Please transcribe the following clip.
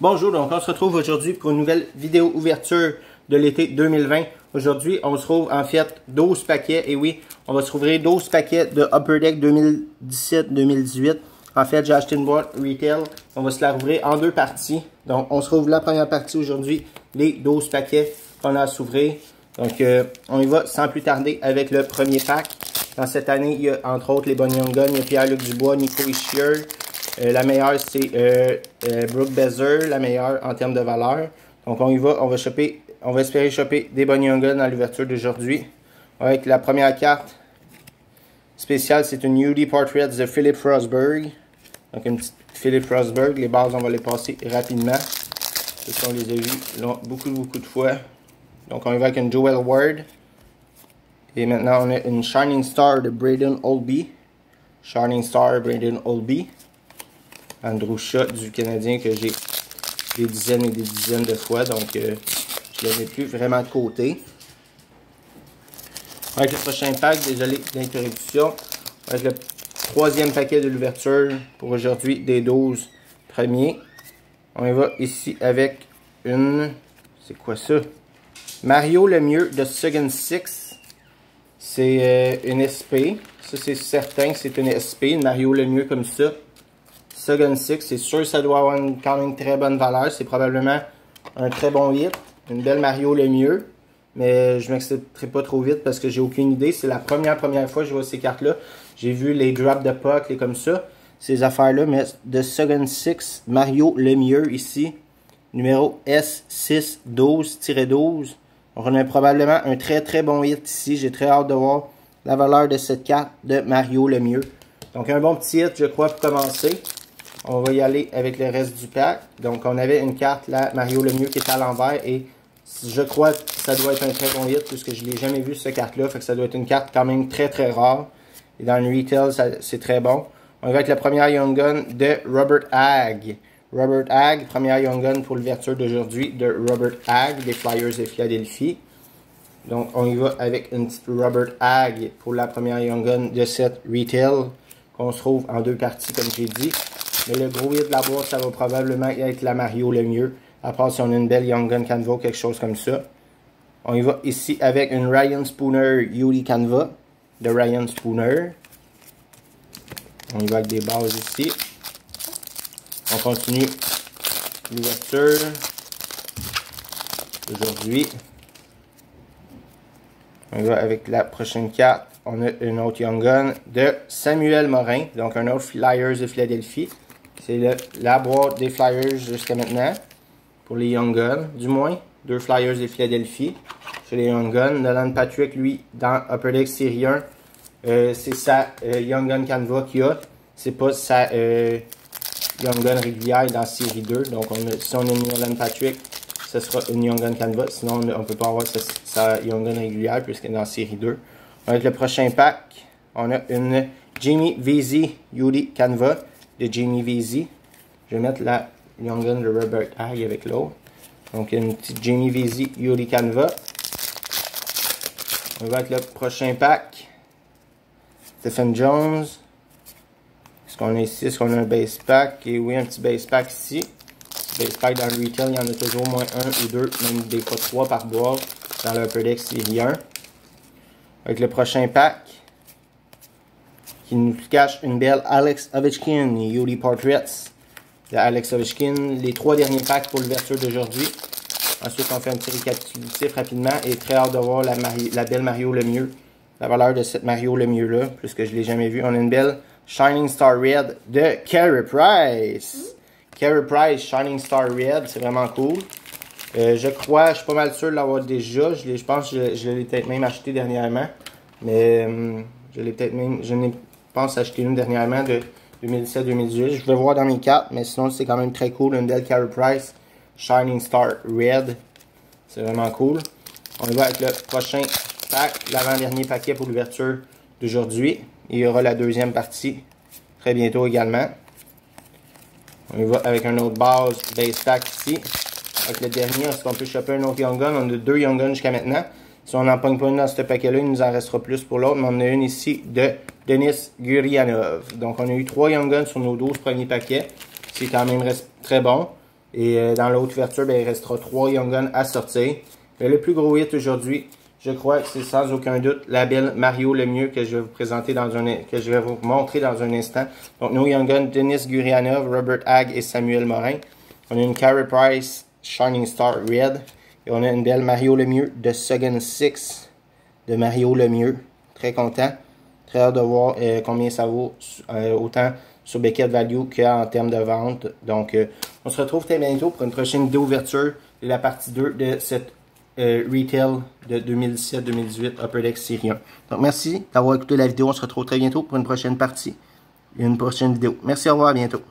Bonjour, donc on se retrouve aujourd'hui pour une nouvelle vidéo ouverture de l'été 2020. Aujourd'hui, on se trouve en fait 12 paquets. Et oui, on va se rouvrir 12 paquets de Upper Deck 2017-2018. En fait, j'ai acheté une boîte retail. On va se la rouvrir en deux parties. Donc, on se rouvre la première partie aujourd'hui, les 12 paquets qu'on a à s'ouvrir. Donc, on y va sans plus tarder avec le premier pack. Dans cette année, il y a entre autres les Bonnie Young Gun, il y a Pierre-Luc Dubois, Nico Hischier. La meilleure, c'est Brooke Besser, la meilleure en termes de valeur. Donc, on y va, on va espérer choper des Bonnie Young Gun dans l'ouverture d'aujourd'hui. Avec la première carte spéciale, c'est une UD Portrait de Philip Frostberg. Donc, une petite Philip Frostberg. Les bases, on va les passer rapidement. Parce qu'on les a vus beaucoup de fois. Donc, on y va avec une Joel Ward. Et maintenant, on a une Shining Star de Braden Olby. Shining Star Braden Olby. Andrew Shaw du Canadien que j'ai des dizaines et des dizaines de fois. Donc, je ne le mets plus vraiment de côté. Avec le prochain pack, désolé de l'interruption. Avec le troisième paquet de l'ouverture pour aujourd'hui des 12 premiers. On y va ici avec une... C'est quoi ça? Mario Lemieux de Second Six. C'est une SP. Ça, c'est certain que c'est une SP. Une Mario Lemieux comme ça. Second Six. C'est sûr que ça doit avoir quand même une très bonne valeur. C'est probablement un très bon hit. Une belle Mario Lemieux. Mais je ne m'exciterai pas trop vite parce que j'ai aucune idée. C'est la première fois que je vois ces cartes-là. J'ai vu les drops de puck, les comme ça. Ces affaires-là. Mais de Second Six, Mario Lemieux ici. Numéro S612-12. On a probablement un très bon hit ici. J'ai très hâte de voir la valeur de cette carte de Mario Lemieux. Donc un bon petit hit, je crois, pour commencer. On va y aller avec le reste du pack. Donc on avait une carte, là, Mario Lemieux, qui est à l'envers. Et je crois que ça doit être un très bon hit, puisque je ne l'ai jamais vu, cette carte-là. Fait que ça doit être une carte quand même très rare. Et dans le retail, c'est très bon. On va avec la première Young Gun de Robert Hagg. Robert Hagg, première Young Gun pour l'ouverture d'aujourd'hui de Robert Hagg, des Flyers de Philadelphie. Donc, on y va avec une petite Robert Hagg pour la première Young Gun de cette retail, qu'on se trouve en deux parties, comme j'ai dit. Mais le gros hit de la boîte, ça va probablement être la Mario Lemieux, à part si on a une belle Young Gun Canva ou quelque chose comme ça. On y va ici avec une Ryan Spooner UD Canva de Ryan Spooner. On y va avec des bases ici. On continue l'ouverture aujourd'hui. On va avec la prochaine carte. On a une autre Young Gun de Samuel Morin. Donc un autre Flyers de Philadelphie. C'est la boîte des Flyers jusqu'à maintenant. Pour les Young Guns, du moins. Deux Flyers de Philadelphie. Chez les Young Guns. Nolan Patrick, lui, dans Upper Deck Série 1. C'est sa Young Gun Canva qu'il a. C'est pas sa... Young Gun régulière dans série 2. Donc, si on a une Nolan Patrick, ce sera une Young Gun Canva. Sinon, on ne peut pas avoir sa Young Gun régulière puisqu'elle est dans série 2. Avec le prochain pack, on a une Jamie Vesey UD Canva de Jamie Vesey. Je vais mettre la Young Gun de Robert Hagg avec l'autre. Donc, une petite Jamie Vesey UD Canva. On va avec le prochain pack. Stephen Jones. Ce qu'on a ici, est-ce qu'on a un base pack? Et oui, un petit base pack ici. Base pack dans le retail, il y en a toujours au moins un ou deux, même des fois trois par boîte dans le Upper Deck Série 1. Avec le prochain pack, qui nous cache une belle Alex Ovechkin, UD Portraits de Alex Ovechkin. Les trois derniers packs pour l'ouverture d'aujourd'hui. Ensuite, on fait un petit récapitulatif rapidement et très hâte de voir la belle Mario Lemieux. La valeur de cette Mario Lemieux-là, puisque je ne l'ai jamais vue. On a une belle Shining Star Red de Carey Price. Carey Price, Shining Star Red, c'est vraiment cool. Je crois, je suis pas mal sûr de l'avoir déjà. Je pense que je l'ai peut-être même acheté dernièrement. Mais je pense acheter une dernièrement de 2017-2018. Je vais voir dans mes cartes, mais sinon c'est quand même très cool. Une belle Carey Price, Shining Star Red. C'est vraiment cool. On y va avec le prochain pack, l'avant-dernier paquet pour l'ouverture d'aujourd'hui. Il y aura la deuxième partie très bientôt également. On y va avec un autre base pack ici. Avec le dernier, est-ce qu'on peut choper un autre Young Gun? On a deux Young Guns jusqu'à maintenant. Si on n'en pogne pas une dans ce paquet-là, il nous en restera plus pour l'autre. Mais on a une ici de Denis Gurianov. Donc on a eu 3 Young Guns sur nos 12 premiers paquets. C'est quand même très bon. Et dans l'autre ouverture, ben, il restera 3 Young Guns à sortir. Mais le plus gros hit aujourd'hui, je crois que c'est sans aucun doute la belle Mario Lemieux que je vais vous présenter que je vais vous montrer dans un instant. Donc, nos Young Guns, Denis Gurianov, Robert Hagg et Samuel Morin. On a une Carey Price Shining Star Red. Et on a une belle Mario Lemieux de Second Six de Mario Lemieux. Très content. Très hâte de voir combien ça vaut, autant sur Beckett Value qu'en termes de vente. Donc, on se retrouve très bientôt pour une prochaine vidéo ouverture de la partie 2 de cette retail de 2017-2018 Upper Deck Série 1. Donc, merci d'avoir écouté la vidéo. On se retrouve très bientôt pour une prochaine partie et une prochaine vidéo. Merci, au revoir, à bientôt.